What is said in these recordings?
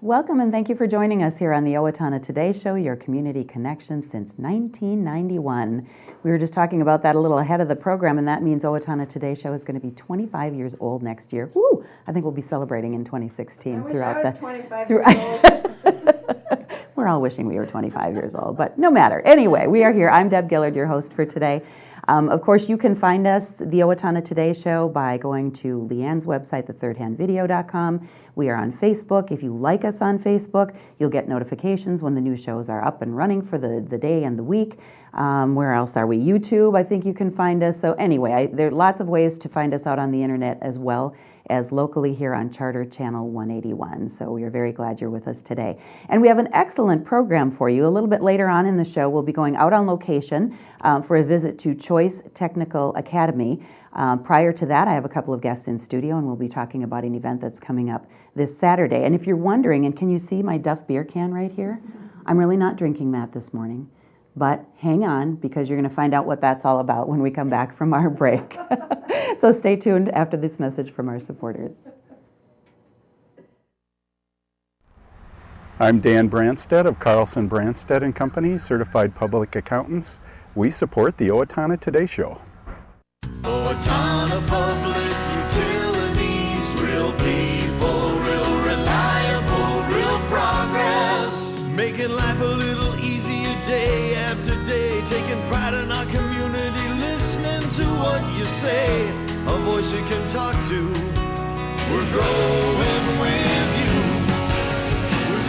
Welcome and thank you for joining us here on the Owatonna Today Show, your community connection since 1991. We were just talking about that a little ahead of the program, and that means Owatonna Today Show is going to be 25 years old next year. Woo! I think we'll be celebrating in 2016 throughout the. 25 years old. We're all wishing we were 25 years old, but no matter. Anyway, we are here. I'm Deb Gillard, your host for today. Of course, you can find us, the Owatonna Today Show, by going to Leanne's website, thethirdhandvideo.com. We are on Facebook. If you like us on Facebook, you'll get notifications when the new shows are up and running for the day and the week. Where else are we? YouTube, I think you can find us. So anyway, there are lots of ways to find us out on the internet as well as locally here on Charter Channel 181. So we are very glad you're with us today. And we have an excellent program for you. A little bit later on in the show, we'll be going out on location for a visit to Choice Technical Academy. Prior to that, I have a couple of guests in studio, and we'll be talking about an event that's coming up this Saturday. And if you're wondering, and can you see my Duff beer can right here? I'm really not drinking that this morning. But hang on, because you're going to find out what that's all about when we come back from our break. So stay tuned after this message from our supporters. I'm Dan Branstad of Carlson Branstad & Company, Certified Public Accountants. We support the Owatonna Today Show. Owatonna Public Utilities, real people, real reliable, real progress. Making life a little easier day after day, taking pride in our community, listening to what you say, a voice you can talk to. We're growing with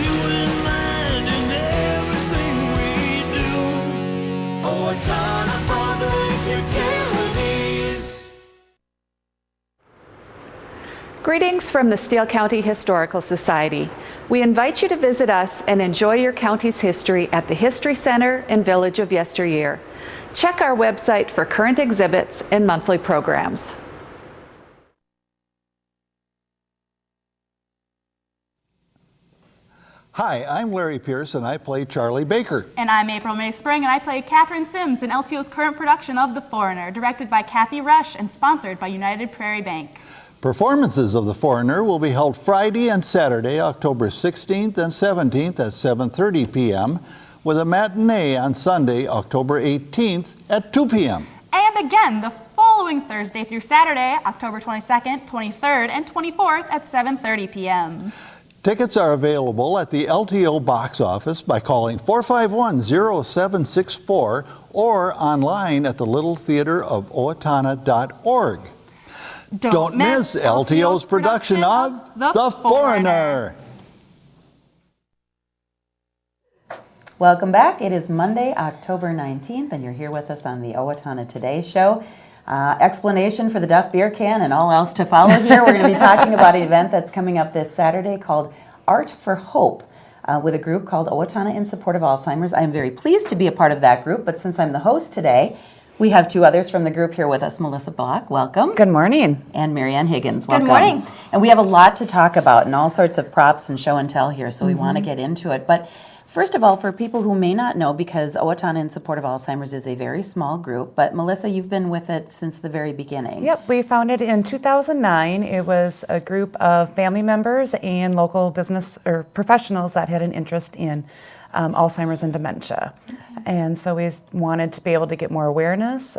you in mind in everything we do. Owatonna Public Utilities. Greetings from the Steele County Historical Society. We invite you to visit us and enjoy your county's history at the History Center and Village of Yesteryear. Check our website for current exhibits and monthly programs. Hi, I'm Larry Pierce and I play Charlie Baker. And I'm April May Spring and I play Catherine Sims in LTO's current production of The Foreigner, directed by Kathy Rush and sponsored by United Prairie Bank. Performances of The Foreigner will be held Friday and Saturday, October 16th and 17th at 7:30 p.m., with a matinee on Sunday, October 18th at 2 p.m. And again, the following Thursday through Saturday, October 22nd, 23rd, and 24th at 7:30 p.m. Tickets are available at the LTO box office by calling 451-0764 or online at the Little Theater of Owatonna.org. Don't miss LTO's production of The Foreigner. Welcome back. It is Monday, October 19th, and you're here with us on the Owatonna Today Show. Explanation for the Duff beer can and all else to follow here. We're going to be talking about an event that's coming up this Saturday called Art for Hope with a group called Owatonna in Support of Alzheimer's. I am very pleased to be a part of that group, but since I'm the host today, we have two others from the group here with us. Melissa Block, welcome. Good morning. And MaryAnne Higgins, welcome. Good morning. And we have a lot to talk about and all sorts of props and show and tell here, so we want to get into it. But first of all, for people who may not know, because Owatonna in Support of Alzheimer's is a very small group, but Melissa, you've been with it since the very beginning. Yep, we founded in 2009. It was a group of family members and local business or professionals that had an interest in Alzheimer's and dementia. Okay. And so we wanted to be able to get more awareness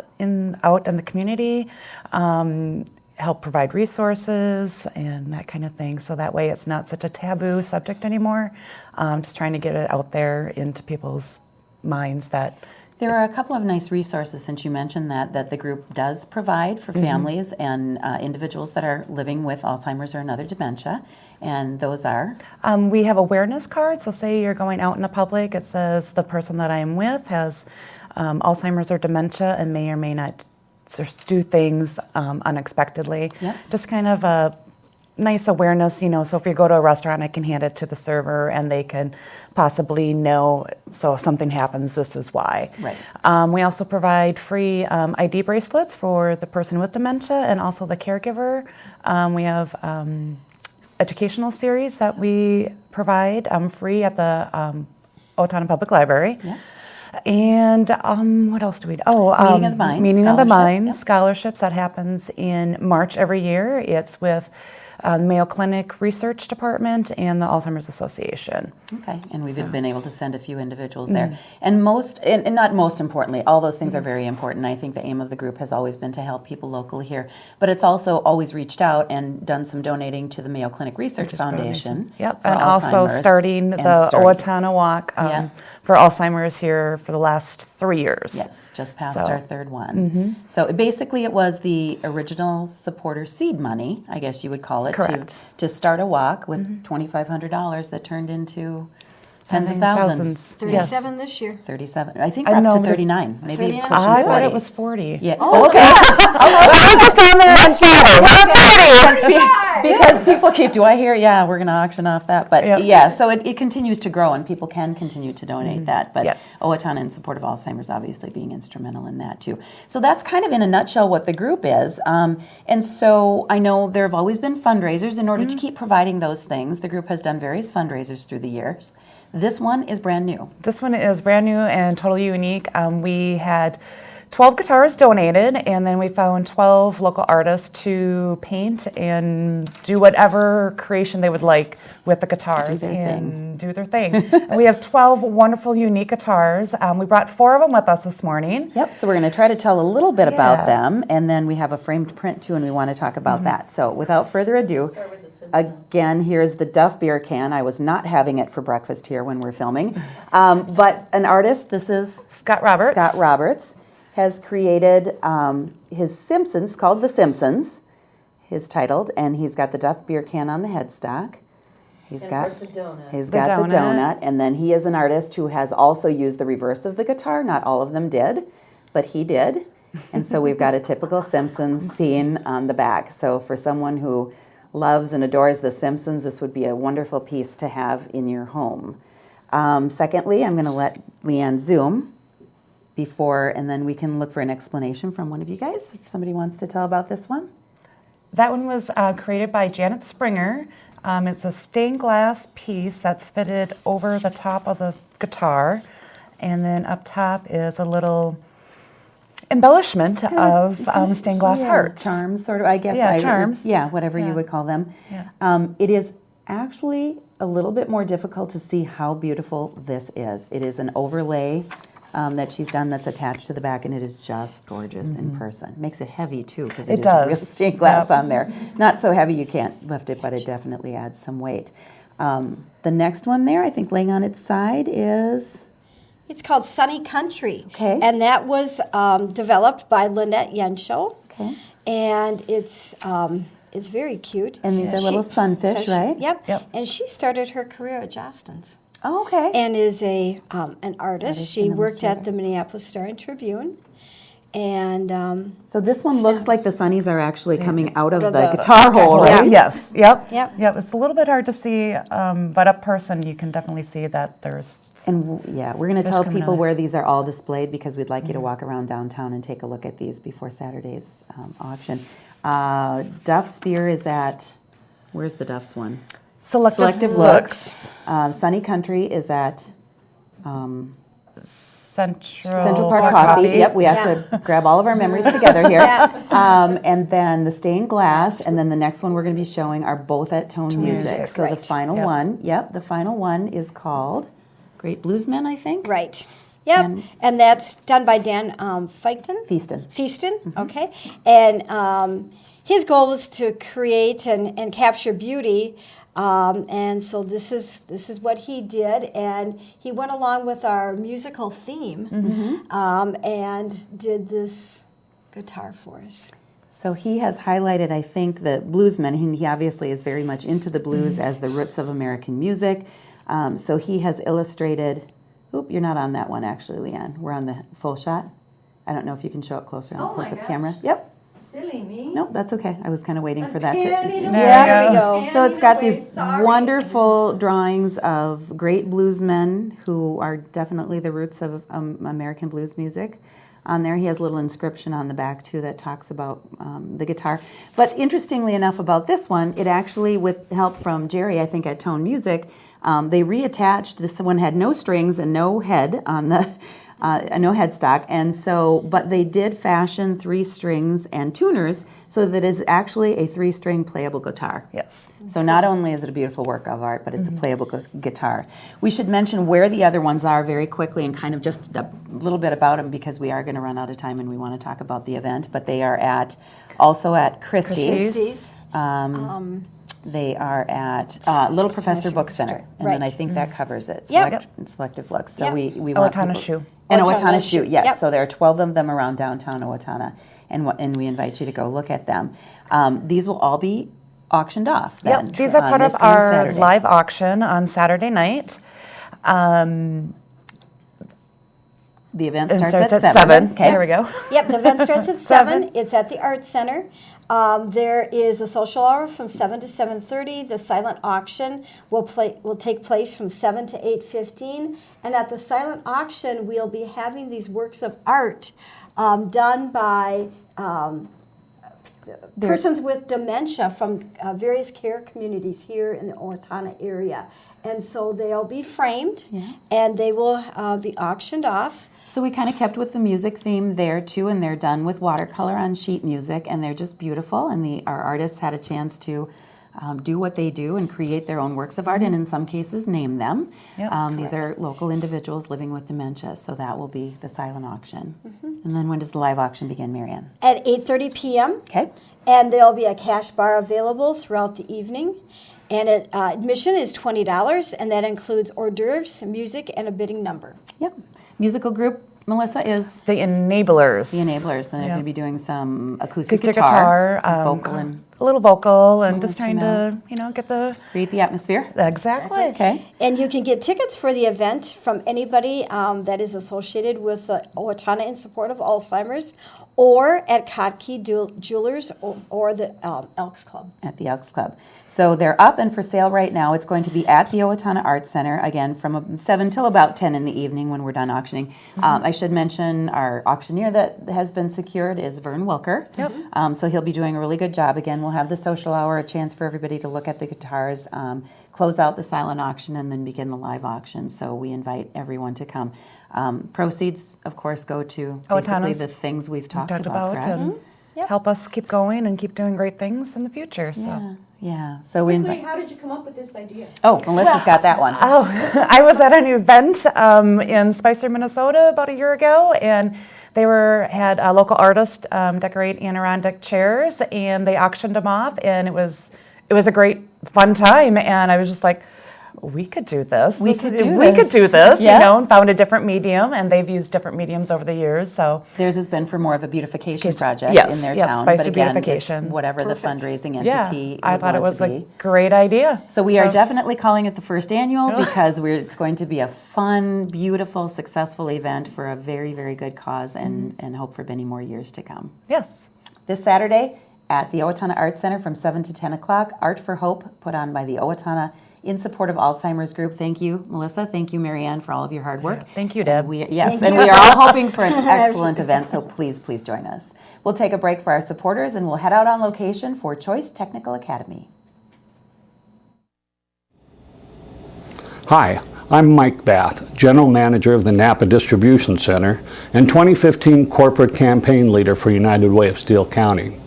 out in the community, help provide resources and that kind of thing. So that way it's not such a taboo subject anymore. Just trying to get it out there into people's minds that there are a couple of nice resources, since you mentioned that the group does provide for families and individuals that are living with Alzheimer's or another dementia, and those are? We have awareness cards, so say you're going out in the public, it says the person that I am with has Alzheimer's or dementia and may or may not do things unexpectedly. Yep. Just kind of a nice awareness, so if you go to a restaurant, I can hand it to the server and they can possibly know, so if something happens, this is why. Right. We also provide free ID bracelets for the person with dementia and also the caregiver. We have educational series that we provide free at the Owatonna Public Library. Yeah. And what else do we do? Meeting of the Minds. Meeting of the Minds, Yep. scholarships that happens in March every year. It's with Mayo Clinic Research Department, and the Alzheimer's Association. Okay, and we've been able to send a few individuals there. And not most importantly, all those things are very important. I think the aim of the group has always been to help people locally here, but it's also always reached out and done some donating to the Mayo Clinic Research Foundation. Yep, and also starting the Owatonna Walk for Alzheimer's here for the last 3 years. Yes, just passed our third one. So basically it was the original supporter seed money, I guess you would call it, to start a walk with $2,500 that turned into tens of thousands. 37 this year. 37. I think we're up to 39. Maybe 39. pushing 40. I thought it was 40. Yeah. Oh, okay. I was just on there on Friday. Because people keep, do I hear? Yeah, we're going to auction off that. But so it continues to grow and people can continue to donate that. But Owatonna in support of Alzheimer's obviously being instrumental in that too. So that's kind of in a nutshell what the group is. And so I know there have always been fundraisers. In order to keep providing those things, the group has done various fundraisers through the years. This one is brand new. This one is brand new and totally unique. We had 12 guitars donated, and then we found 12 local artists to paint and do whatever creation they would like with the guitars and do their thing. And we have 12 wonderful, unique guitars. We brought 4 of them with us this morning. Yep, so we're going to try to tell a little bit about them, and then we have a framed print too, and we want to talk about that. So without further ado, again, here's the Duff beer can. I was not having it for breakfast here when we're filming. But an artist, this is Scott Roberts. Scott Roberts has created his Simpsons, called The Simpsons, his titled, and he's got the Duff beer can on the headstock. He's got the donut, and then he is an artist who has also used the reverse of the guitar. Not all of them did, but he did. And so we've got a typical Simpsons scene on the back. So for someone who loves and adores The Simpsons, this would be a wonderful piece to have in your home. Secondly, I'm going to let Leanne zoom before, and then we can look for an explanation from one of you guys, if somebody wants to tell about this one. That one was created by Janet Springer. It's a stained glass piece that's fitted over the top of the guitar, and then up top is a little embellishment of stained glass hearts. Charms, sort of, I guess. Yeah, charms. Whatever you would call them. Yeah. It is actually a little bit more difficult to see how beautiful this is. It is an overlay that she's done that's attached to the back, and it is just gorgeous in person. Makes it heavy too, because it is real stained glass on there. Not so heavy you can't lift it, but it definitely adds some weight. The next one there, I think laying on its side is... It's called Sunny Country. Okay. And that was developed by Lynette Yensho. Okay. And it's very cute. And these are little sunfish, right? Yep. And she started her career at Jostens. Oh, okay. And is an artist. She worked at the Minneapolis Star and Tribune. And so this one looks like the sunnies are actually coming out of the guitar hole, right? Yes. Yep. It's a little bit hard to see, but up person you can definitely see that there's. And we're going to tell people where these are all displayed, because we'd like you to walk around downtown and take a look at these before Saturday's auction. Duff's beer is at, where's the Duff's one? Selective Looks. Sunny Country is at Central Park Coffee. Yep, we have to grab all of our memories together here. And then the stained glass, and then the next one we're going to be showing are both at Tone Music. So the final one, the final one is called Great Bluesmen, I think. Right. Yep, and that's done by Dan Feaston. Mm-hmm. Okay. And his goal was to create and capture beauty. And so this is what he did, and he went along with our musical theme and did this guitar for us. So he has highlighted, I think, the bluesmen. He obviously is very much into the blues as the roots of American music. So he has illustrated. Oop, you're not on that one actually, Leanne. We're on the full shot. I don't know if you can show it closer on the close-up camera. Yep. Silly me. Nope, that's okay. I was kind of waiting for that to... There we go. So it's got these wonderful drawings of great bluesmen who are definitely the roots of American blues music on there. He has a little inscription on the back, too, that talks about the guitar. But interestingly enough about this one, it actually, with help from Jerry, I think, at Tone Music, they reattached. This one had no strings and no head on the... no headstock, and so, but they did fashion 3 strings and tuners so that is actually a 3-string playable guitar. Yes. So not only is it a beautiful work of art, but it's a playable guitar. We should mention where the other ones are very quickly and kind of just a little bit about them because we are going to run out of time and we want to talk about the event. But they are also at Christie's. They are at Little Professor Book Center, and then I think that covers it. Selective Looks. So we want Owatonna people, Shoe. And Owatonna Shoe, yes. So there are 12 of them around downtown Owatonna, and we invite you to go look at them. These will all be auctioned off. Then, these are part of our Saturday. live auction on Saturday night. The event It starts at 7. Okay. There we go. Yep, the event starts at 7. It's at the Art Center. There is a social hour from 7 to 7:30. The silent auction will take place from 7 to 8:15. And at the silent auction, we'll be having these works of art done by persons with dementia from various care communities here in the Owatonna area. And so they'll be framed and they will be auctioned off. So we kind of kept with the music theme there too, and they're done with watercolor on sheet music, and they're just beautiful. And our artists had a chance to do what they do and create their own works of art, and in some cases name them. These are local individuals living with dementia, so that will be the silent auction. And then when does the live auction begin, MaryAnne? At 8:30 p.m. Okay. And there'll be a cash bar available throughout the evening. And admission is $20, and that includes hors d'oeuvres, music, and a bidding number. Yep. Musical group, Melissa, is The Enablers. the Enablers. Then they're going to be doing some acoustic guitar, vocal, and a little vocal, and just trying to, get the... create the atmosphere. Exactly. Okay. And you can get tickets for the event from anybody that is associated with Owatonna in support of Alzheimer's, or at Kotke Jewelers or the Elks Club. At the Elks Club. So they're up and for sale right now. It's going to be at the Owatonna Art Center, again, from 7 till about 10 in the evening when we're done auctioning. I should mention our auctioneer that has been secured is Vern Wilker. So he'll be doing a really good job. Again, we'll have the social hour, a chance for everybody to look at the guitars, close out the silent auction, and then begin the live auction. So we invite everyone to come. Proceeds, of course, go to basically the things we've talked about and help us keep going and keep doing great things in the future. So. Yeah. So we Quickly, how did you come up with this idea? Oh, Melissa's got that one. I was at an event in Spicer, Minnesota about a year ago, and they had a local artist decorate Adirondack chairs, and they auctioned them off, and it was a great fun time, and I was just like, we could do this. We could do this, and found a different medium, and they've used different mediums over the years. So theirs has been for more of a beautification project yes, in their town. Spicer but again, beautification. It's whatever the fundraising entity. I thought it was a great idea. So we are definitely calling it the first annual because it's going to be a fun, beautiful, successful event for a very, very good cause, and hope for many more years to come. Yes. This Saturday at the Owatonna Art Center from 7 to 10 o'clock, Art for Hope, put on by the Owatonna in support of Alzheimer's group. Thank you, Melissa. Thank you, MaryAnne, for all of your hard work. Thank you, Deb. We are all hoping for an excellent event, so please join us. We'll take a break for our supporters, and we'll head out on location for Choice Technical Academy. Hi, I'm Mike Bath, General Manager of the Napa Distribution Center and 2015 Corporate Campaign Leader for United Way of Steele County.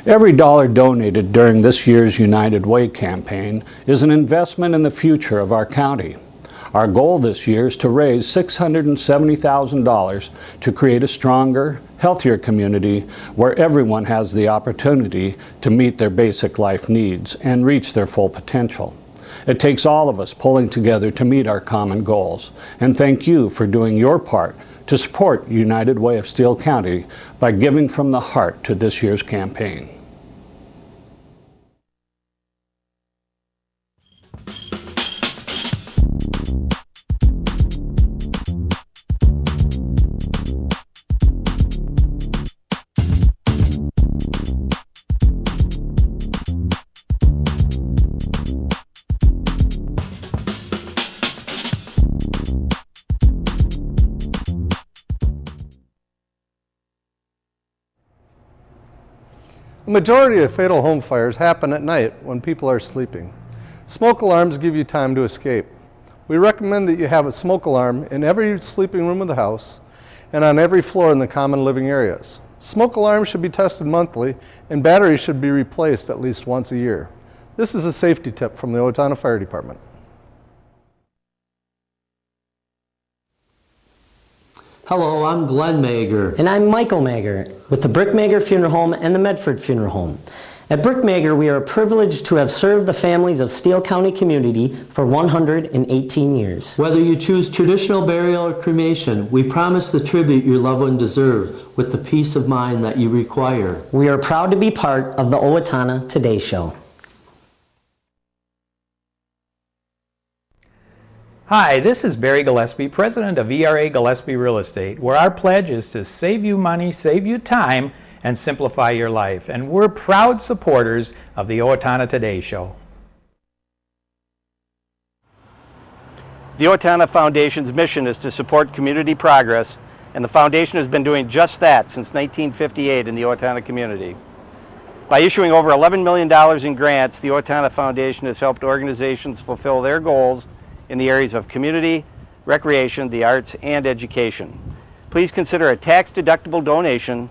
Every dollar donated during this year's United Way campaign is an investment in the future of our county. Our goal this year is to raise $670,000 to create a stronger, healthier community where everyone has the opportunity to meet their basic life needs and reach their full potential. It takes all of us pulling together to meet our common goals, and thank you for doing your part to support United Way of Steele County by giving from the heart to this year's campaign. The majority of fatal home fires happen at night when people are sleeping. Smoke alarms give you time to escape. We recommend that you have a smoke alarm in every sleeping room of the house and on every floor in the common living areas. Smoke alarms should be tested monthly, and batteries should be replaced at least once a year. This is a safety tip from the Owatonna Fire Department. Hello, I'm Glenn Mager. And I'm Michael Mager with the Brick Mager Funeral Home and the Medford Funeral Home. At Brick Mager, we are privileged to have served the families of Steele County community for 118 years. Whether you choose traditional burial or cremation, we promise the tribute your loved one deserves with the peace of mind that you require. We are proud to be part of the Owatonna Today Show. Hi, this is Barry Gillespie, president of ERA Gillespie Real Estate, where our pledge is to save you money, save you time, and simplify your life. And we're proud supporters of the Owatonna Today Show. The Owatonna Foundation's mission is to support community progress, and the foundation has been doing just that since 1958 in the Owatonna community. By issuing over $11 million in grants, the Owatonna Foundation has helped organizations fulfill their goals in the areas of community, recreation, the arts, and education. Please consider a tax-deductible donation,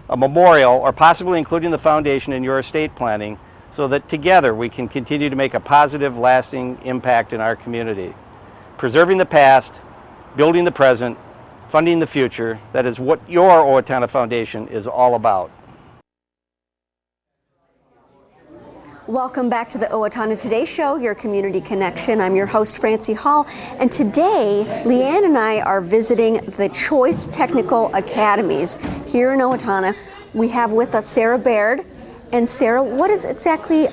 a memorial, or possibly including the foundation in your estate planning so that together we can continue to make a positive, lasting impact in our community. Preserving the past, building the present, funding the future, that is what your Owatonna Foundation is all about. Welcome back to the Owatonna Today Show, your community connection. I'm your host, Francy Hall, and today Leanne and I are visiting the Choice Technical Academies here in Owatonna. We have with us Sarah Baird. And Sarah, what is exactly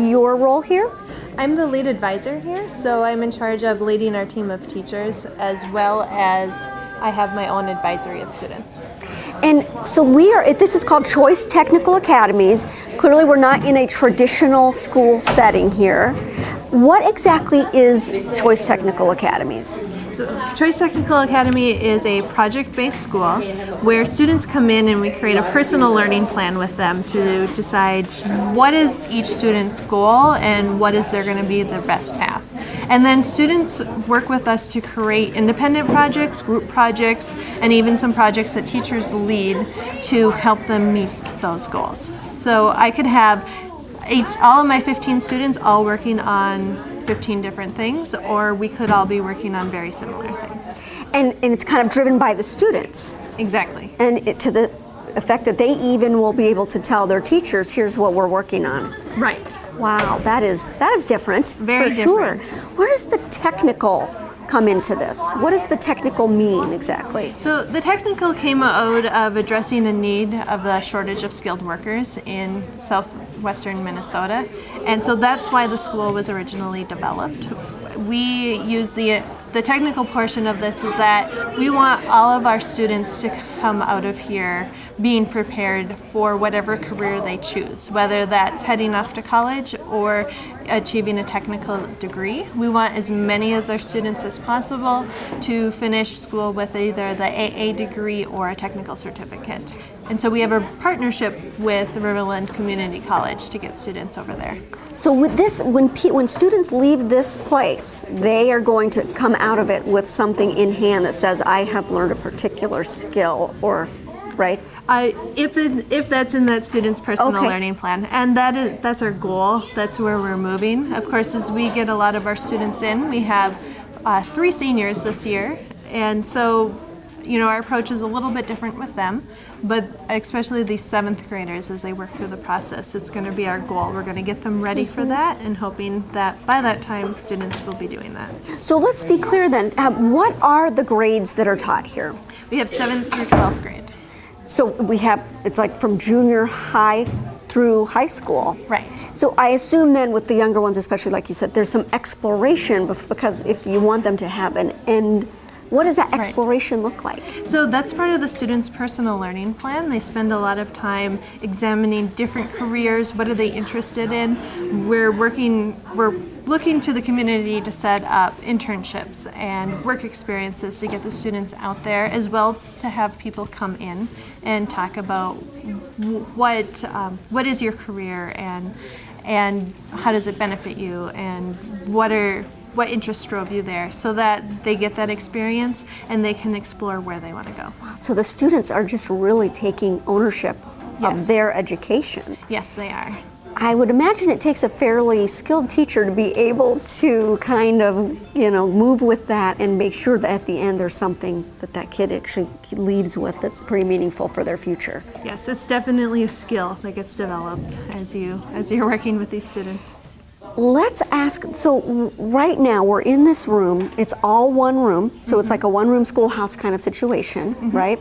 your role here? I'm the lead advisor here, so I'm in charge of leading our team of teachers as well as I have my own advisory of students. And so this is called Choice Technical Academies. Clearly we're not in a traditional school setting here. What exactly is Choice Technical Academies? So Choice Technical Academy is a project-based school where students come in and we create a personal learning plan with them to decide what is each student's goal and what is going to be the best path. And then students work with us to create independent projects, group projects, and even some projects that teachers lead to help them meet those goals. So I could have all of my 15 students all working on 15 different things, or we could all be working on very similar things. And it's kind of driven by the students. Exactly. And to the effect that they even will be able to tell their teachers, here's what we're working on. Right. Wow, that is different. Very different. Sure. Where does the technical come into this? What does the technical mean exactly? So the technical came out of addressing a need of the shortage of skilled workers in southwestern Minnesota, and so that's why the school was originally developed. We use the technical portion of this is that we want all of our students to come out of here being prepared for whatever career they choose, whether that's heading off to college or achieving a technical degree. We want as many of our students as possible to finish school with either the AA degree or a technical certificate. And so we have a partnership with Riverland Community College to get students over there. So with this, when students leave this place, they are going to come out of it with something in hand that says, I have learned a particular skill, or, right? If that's in that student's personal learning plan, and that's our goal. That's where we're moving. Of course, as we get a lot of our students in, we have 3 seniors this year, and so our approach is a little bit different with them, but especially these 7th graders as they work through the process, it's going to be our goal. We're going to get them ready for that and hoping that by that time students will be doing that. So let's be clear then, what are the grades that are taught here? We have 7th through 12th grade. So it's like from junior high through high school. Right. So I assume then with the younger ones, especially like you said, there's some exploration because if you want them to have an end, what does that exploration look like? So that's part of the student's personal learning plan. They spend a lot of time examining different careers. What are they interested in? We're looking to the community to set up internships and work experiences to get the students out there, as well as to have people come in and talk about what is your career and how does it benefit you, and what are what interest drove you there, so that they get that experience and they can explore where they want to go. So the students are just really taking ownership of their education. Yes, they are. I would imagine it takes a fairly skilled teacher to be able to kind of, move with that and make sure that at the end there's something that kid actually leaves with that's pretty meaningful for their future. Yes, it's definitely a skill that gets developed as you're working with these students. Let's ask, so right now we're in this room, it's all one room, so it's like a one-room schoolhouse kind of situation, right?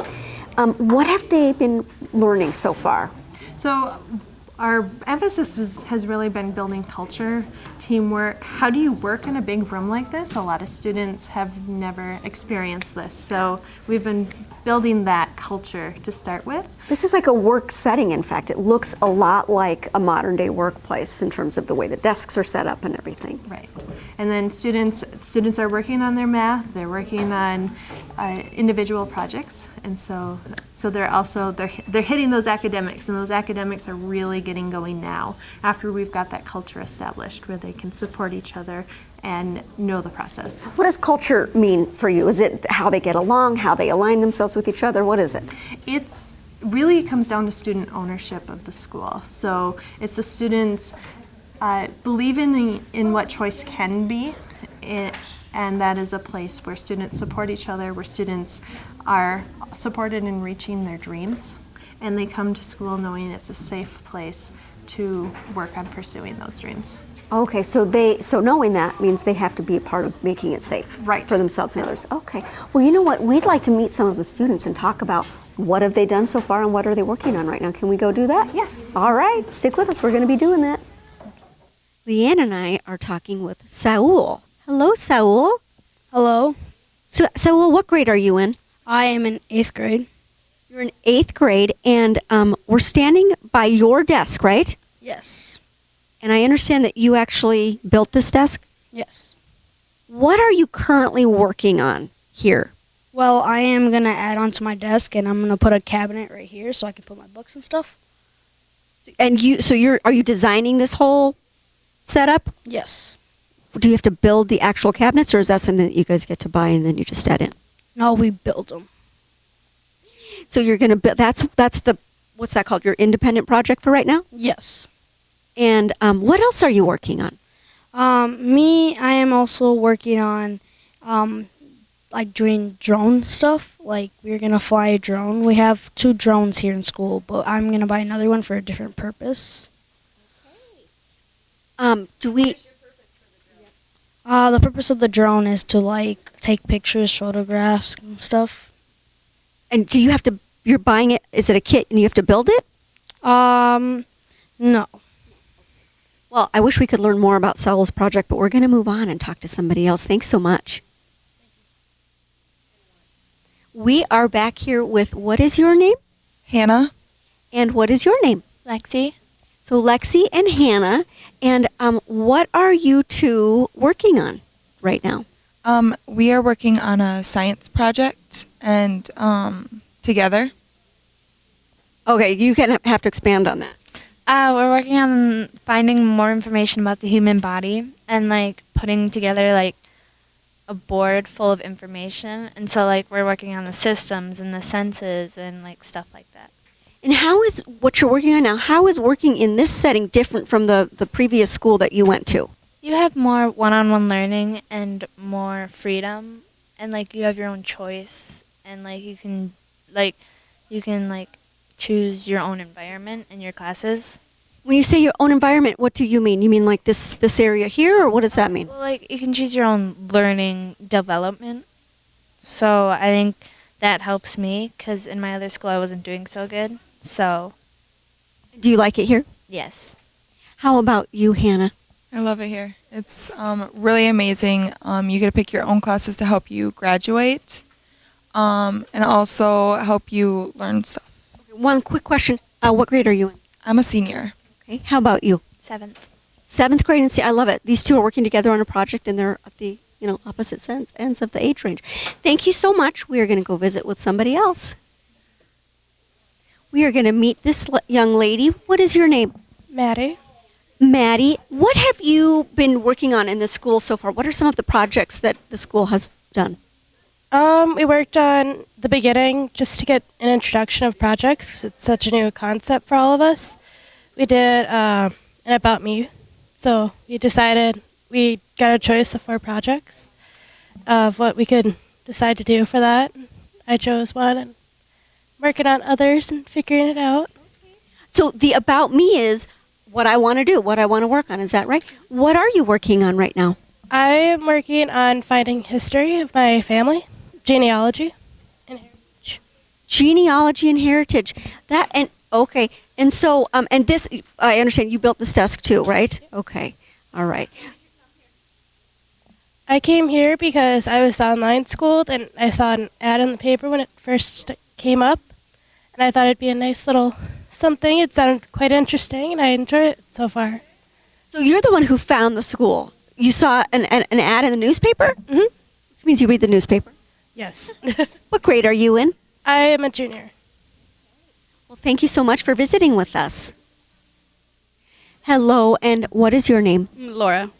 What have they been learning so far? So our emphasis has really been building culture, teamwork. How do you work in a big room like this? A lot of students have never experienced this, so we've been building that culture to start with. This is like a work setting, in fact. It looks a lot like a modern day workplace in terms of the way the desks are set up and everything. Right. And then students are working on their math, they're working on individual projects, and so they're hitting those academics, and those academics are really getting going now after we've got that culture established where they can support each other and know the process. What does culture mean for you? Is it how they get along, how they align themselves with each other? What is it? It's really comes down to student ownership of the school. So it's the students believing in what choice can be, and that is a place where students support each other, where students are supported in reaching their dreams, and they come to school knowing it's a safe place to work on pursuing those dreams. Okay, so knowing that means they have to be a part of making it safe for themselves and others. Okay, well, you know what? We'd like to meet some of the students and talk about what have they done so far and what are they working on right now. Can we go do that? Yes. All right, stick with us. We're going to be doing that. Leanne and I are talking with Saul. Hello, Saul. Hello. So, Saul, what grade are you in? I am in 8th grade. You're in 8th grade, and we're standing by your desk, right? Yes. And I understand that you actually built this desk? Yes. What are you currently working on here? Well, I am going to add onto my desk, and I'm going to put a cabinet right here so I can put my books and stuff. And are you designing this whole setup? Yes. Do you have to build the actual cabinets, or is that something that you guys get to buy and then you just add in? No, we build them. So you're going to build, that's the, what's that called, your independent project for right now? Yes. And what else are you working on? I am also working on like doing drone stuff. Like we're going to fly a drone. We have 2 drones here in school, but I'm going to buy another one for a different purpose. The purpose of the drone is to like take pictures, photographs and stuff. And do you have to, you're buying it, is it a kit and you have to build it? No. Well, I wish we could learn more about Saul's project, but we're going to move on and talk to somebody else. Thanks so much. We are back here with, what is your name? Hannah. And what is your name? Lexi. So Lexi and Hannah, and what are you two working on right now? We are working on a science project and together. Okay, you have to expand on that. We're working on finding more information about the human body and like putting together like a board full of information. And so like we're working on the systems and the senses and like stuff like that. And how is what you're working on now, how is working in this setting different from the previous school that you went to? You have more one-on-one learning and more freedom, and like you have your own choice, and like you can choose your own environment in your classes. When you say your own environment, what do you mean? You mean like this area here, or what does that mean? Well, like you can choose your own learning development. So I think that helps me because in my other school I wasn't doing so good. So, do you like it here? Yes. How about you, Hannah? I love it here. It's really amazing. You get to pick your own classes to help you graduate, and also help you learn stuff. One quick question: what grade are you in? I'm a senior. Okay. How about you? 7th. 7th grade, and I love it. These two are working together on a project, and they're at the opposite ends of the age range. Thank you so much. We are going to go visit with somebody else. We are going to meet this young lady. What is your name? Maddie. Maddie, what have you been working on in the school so far? What are some of the projects that the school has done? We worked on the beginning just to get an introduction of projects. It's such a new concept for all of us. We did an About Me. So we decided we got a choice of 4 projects of what we could decide to do for that. I chose one and working on others and figuring it out. So the About Me is what I want to do, what I want to work on. Is that right? What are you working on right now? I am working on finding history of my family, genealogy, and heritage. Genealogy and heritage. Okay. And so, and this, I understand you built this desk too, right? Okay. All right. I came here because I was online schooled and I saw an ad in the paper when it first came up. And I thought it'd be a nice little something. It sounded quite interesting and I enjoyed it so far. So you're the one who found the school. You saw an ad in the newspaper? Mm-hmm. Which means you read the newspaper? Yes. What grade are you in? I am a junior. Well, thank you so much for visiting with us. Hello, and what is your name? Laura.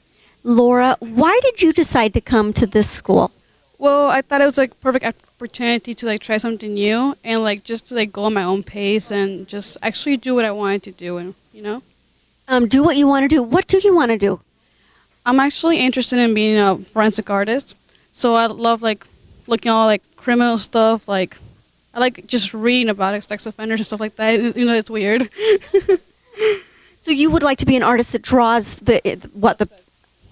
Laura, why did you decide to come to this school? Well, I thought it was like perfect opportunity to like try something new and like just to like go on my own pace and just actually do what I wanted to do, and do what you want to do. What do you want to do? I'm actually interested in being a forensic artist, so I love like looking at all like criminal stuff. Like I like just reading about it, sex offenders and stuff like that. It's weird. So you would like to be an artist that draws the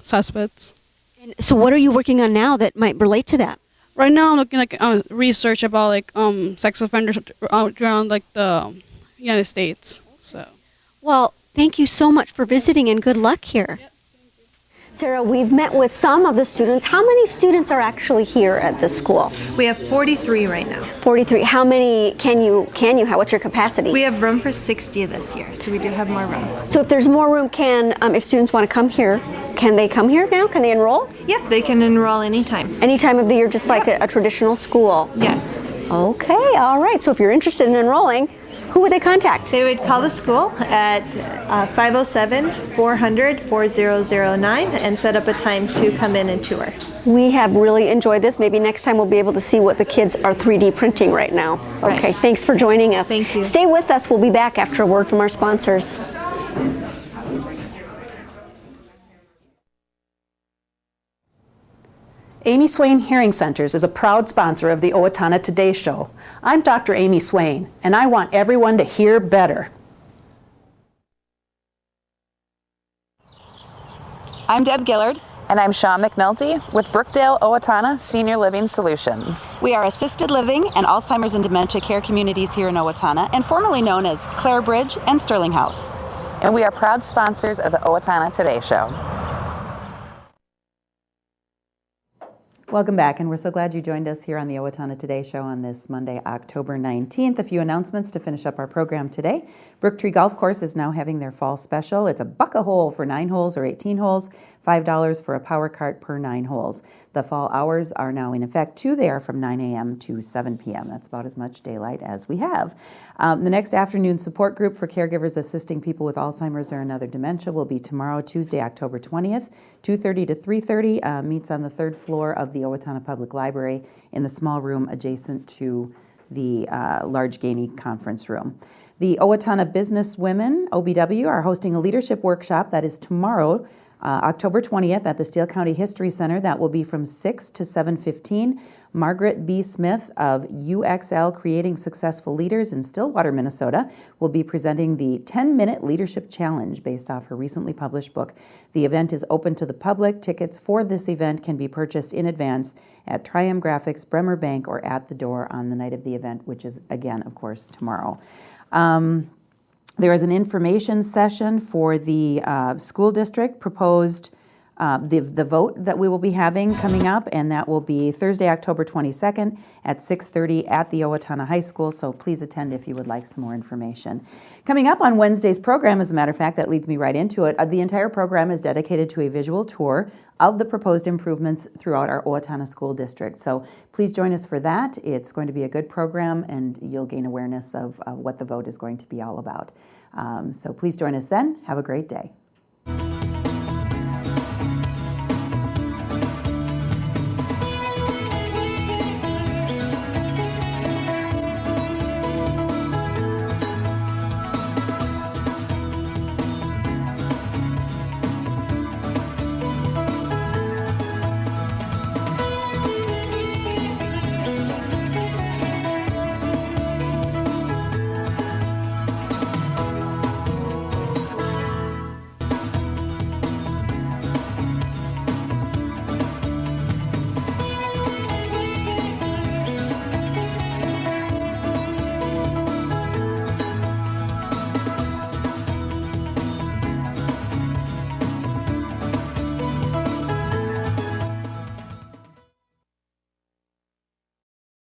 suspects. And so what are you working on now that might relate to that? Right now, I'm looking like research about like sex offenders around like the United States. So, well, thank you so much for visiting and good luck here. Yep. Sarah, we've met with some of the students. How many students are actually here at this school? We have 43 right now. 43. How many can you have? What's your capacity? We have room for 60 this year, so we do have more room. So if there's more room, if students want to come here, can they come here now? Can they enroll? Yep, they can enroll anytime. Any time of the year, just like a traditional school? Yes. Okay, all right. So if you're interested in enrolling, who would they contact? They would call the school at 507-400-4009 and set up a time to come in and tour. We have really enjoyed this. Maybe next time we'll be able to see what the kids are 3D printing right now. Okay, thanks for joining us. Thank you. Stay with us. We'll be back after a word from our sponsors. Amy Swain Hearing Centers is a proud sponsor of the Owatonna Today Show. I'm Dr. Amy Swain, and I want everyone to hear better. I'm Deb Gillard. And I'm Shaw McNulty with Brookdale Owatonna Senior Living Solutions. We are assisted living and Alzheimer's and dementia care communities here in Owatonna, and formerly known as Clare Bridge and Sterling House. And we are proud sponsors of the Owatonna Today Show. Welcome back, and we're so glad you joined us here on the Owatonna Today Show on this Monday, October 19th. A few announcements to finish up our program today. Brooktree Golf Course is now having their fall special. It's $1 a hole for 9 holes or 18 holes, $5 for a power cart per 9 holes. The fall hours are now in effect, too. They are from 9 a.m. to 7 p.m. That's about as much daylight as we have. The next afternoon support group for caregivers assisting people with Alzheimer's or another dementia will be tomorrow, Tuesday, October 20th, 2:30 to 3:30. Meets on the 3rd floor of the Owatonna Public Library in the small room adjacent to the large Gainey conference room. The Owatonna Business Women, OBW, are hosting a leadership workshop that is tomorrow, October 20th at the Steele County History Center. That will be from 6 to 7:15. Margaret B. Smith of UXL Creating Successful Leaders in Stillwater, Minnesota, will be presenting the 10-Minute Leadership Challenge based off her recently published book. The event is open to the public. Tickets for this event can be purchased in advance at Triumph Graphics, Bremer Bank, or at the door on the night of the event, which is, again, of course, tomorrow. There is an information session for the school district proposed, the vote that we will be having coming up, and that will be Thursday, October 22nd at 6:30 at the Owatonna High School, so please attend if you would like some more information. Coming up on Wednesday's program, as a matter of fact, that leads me right into it, the entire program is dedicated to a visual tour of the proposed improvements throughout our Owatonna School District. So please join us for that. It's going to be a good program, and you'll gain awareness of what the vote is going to be all about. So please join us then. Have a great day.